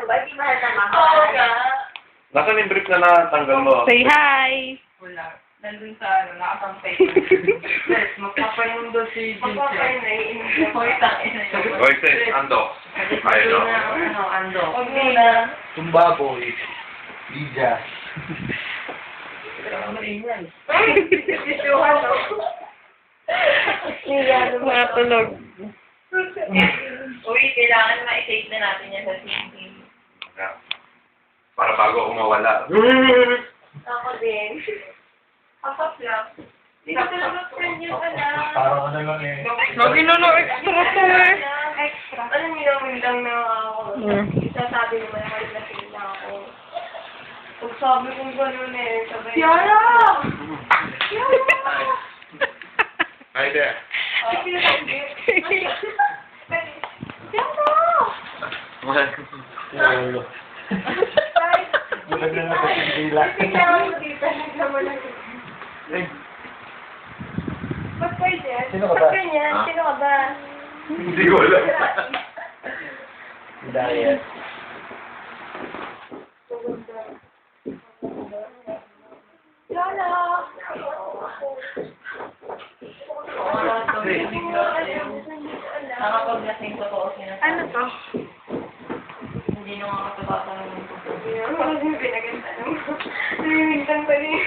ba? Di mahal na mahal. Oo nga. Nasaan yung brief na natanggal mo? Say hi! Wala. Nandun sa ano, nakasampay. Yes, magpapayon daw si Jinche. Magpapayon na, iinom ko. Hoy, tangin na yun. Oy, sis, ando. Ayun, no? Ano, ando. Huwag na. Tumbaboy. Lija. Ay, sisuhan o. Mga tulog. Uy, kailangan ma-save na natin yan sa CCTV. Yeah. Para bago ako mawala. Ako din. Ako lang. Hindi ko talaga friend yung anak. Parang ano lang eh. Lagi na na extra to eh. Extra. Alam niyo naman lang na ako. Hmm. Isasabi naman ako na sila ako. Pag sabi kong gano'n eh, sabay. Yara! Hi there. Ay, sinasabi. Yara! Lolo. Bulag na na ba yung dila? Tingnan mo dito, naglaman ako. Eh, Ba't kayo dyan? Sino ka ba? Ba't ganyan? Ha? Sino ka ba? Hindi ko alam. Daya. Lola! Nakapaglasing totoo sinasabi. Ano to? Hindi nyo nga katubatan ng Pinaganda naman. Namimintang pa rin.